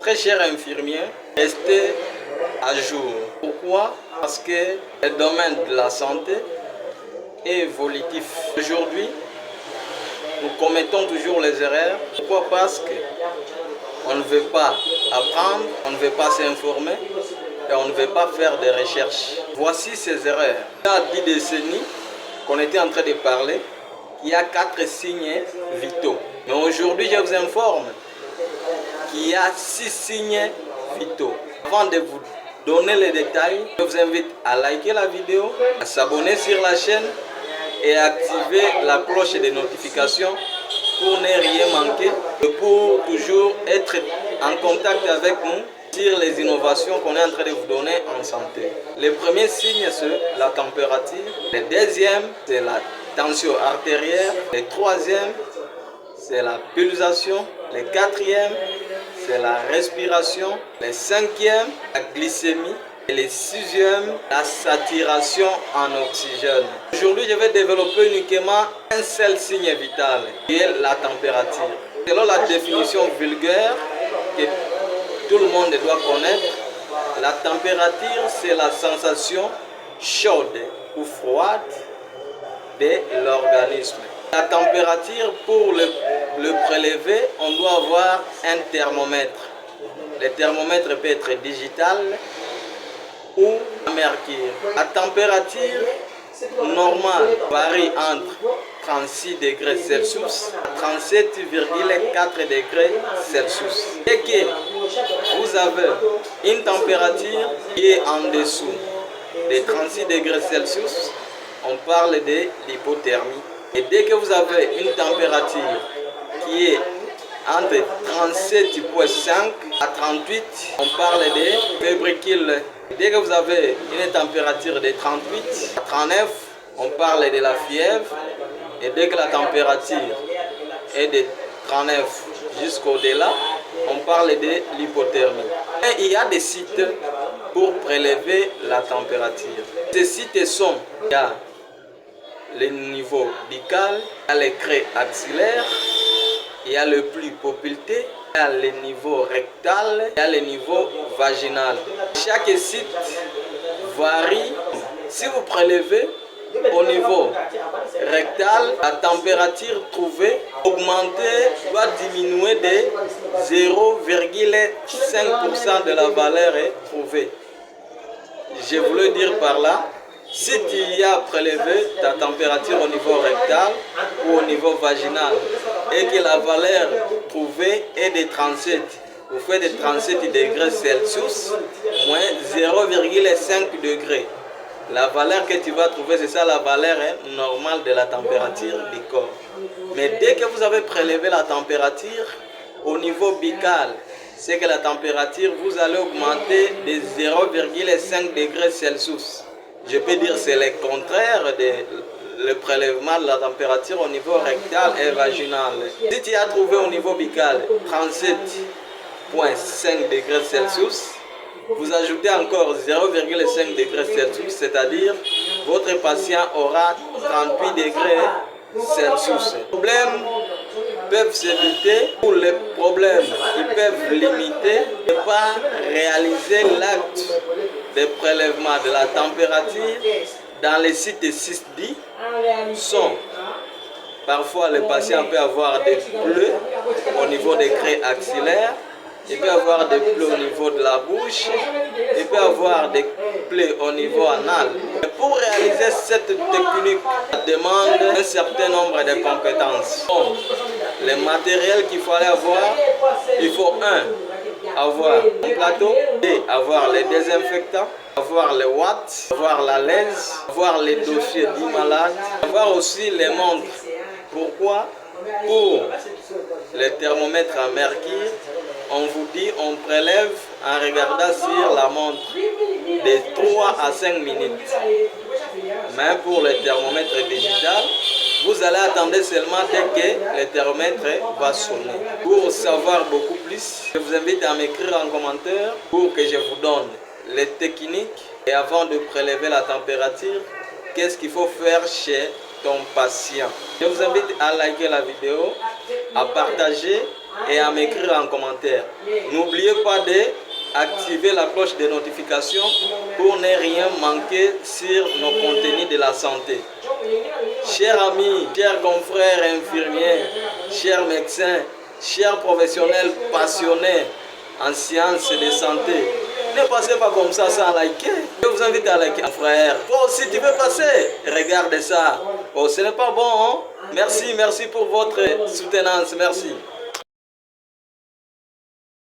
Très cher infirmier, restez à jour. Pourquoi? Parce que le domaine de la santé est évolutif. Aujourd'hui, nous commettons toujours les erreurs. Pourquoi? Parce qu'on ne veut pas apprendre, on ne veut pas s'informer et on ne veut pas faire des recherches. Voici ces erreurs. Il y a 10 décennies qu'on était en train de parler, il y a 4 signes vitaux. Mais aujourd'hui, je vous informe qu'il y a 6 signes vitaux. Avant de vous donner les détails, je vous invite à liker la vidéo, à s'abonner sur la chaîne et à activer la cloche de notification pour ne rien manquer et pour toujours être en contact avec nous sur les innovations qu'on est en train de vous donner en santé. Le premier signe, c'est la température. Le deuxième, c'est la tension artérielle. Le troisième, c'est la pulsation. Le quatrième, c'est la respiration. Le cinquième, la glycémie. Et le sixième, la saturation en oxygène. Aujourd'hui, je vais développer uniquement un seul signe vital, qui est la température. Selon la définition vulgaire que tout le monde doit connaître, la température, c'est la sensation chaude ou froide de l'organisme. La température, pour le prélever, on doit avoir un thermomètre. Le thermomètre peut être digital ou à mercure. La température normale varie entre 36 degrés Celsius et 37,4 degrés Celsius. Et que vous avez une température qui est en dessous des 36 degrés Celsius, on parle de l'hypothermie. Et dès que vous avez une température qui est entre 37,5 à 38, on parle de fébricule. Dès que vous avez une température de 38 à 39, on parle de la fièvre. Et dès que la température est de 39 jusqu'au-delà, on parle de l'hypothermie. Et il y a des sites pour prélever la température. Ces sites sont, il y a le niveau buccal, il y a le creux axillaire, il y a le plus poplité, il y a le niveau rectal, il y a le niveau vaginal. Chaque site varie. Si vous prélevez au niveau rectal, la température trouvée augmentée doit diminuer de 0,5% de la valeur trouvée. Je voulais dire par là, si tu as prélevé ta température au niveau rectal ou au niveau vaginal et que la valeur trouvée est de 37, vous faites de 37 degrés Celsius moins 0,5 degrés. La valeur que tu vas trouver, c'est ça la valeur normale de la température du corps. Mais dès que vous avez prélevé la température au niveau buccal, c'est que la température, vous allez augmenter de 0,5 degrés Celsius. Je peux dire que c'est le contraire le prélèvement de la température au niveau rectal et vaginal. Si tu as trouvé au niveau buccal 37,5 degrés Celsius, vous ajoutez encore 0,5 degrés Celsius, c'est-à-dire votre patient aura 38 degrés Celsius. Les problèmes peuvent s'éviter, ou les problèmes qui peuvent limiter, ne pas réaliser l'acte de prélèvement de la température dans les sites 6D sont parfois le patient peut avoir des plaies au niveau des creux axillaires, il peut avoir des plaies au niveau de la bouche, il peut avoir des plaies au niveau anal. Et pour réaliser cette technique, ça demande un certain nombre de compétences. Donc, les matériels qu'il fallait avoir, il faut avoir un plateau, et avoir les désinfectants, avoir les watts, avoir la lens, avoir les dossiers du malade, avoir aussi les montres. Pourquoi? Pour les thermomètres à mercure, on vous dit on prélève en regardant sur la montre de 3 à 5 minutes. Mais pour le thermomètre digital, vous allez attendre seulement dès que le thermomètre va sonner. Pour savoir beaucoup plus, je vous invite à m'écrire en commentaire pour que je vous donne les techniques. Et avant de prélever la température, qu'est-ce qu'il faut faire chez ton patient? Je vous invite à liker la vidéo, à partager et à m'écrire en commentaire. N'oubliez pas d'activer la cloche de notification pour ne rien manquer sur nos contenus de la santé. Chers amis, chers confrères infirmiers, chers médecins, chers professionnels passionnés en sciences de santé, ne passez pas comme ça sans liker. Je vous invite à liker, frère. Toi aussi, tu veux passer? Regarde ça. Oh, ce n'est pas bon, hein? Merci pour votre soutenance. Merci.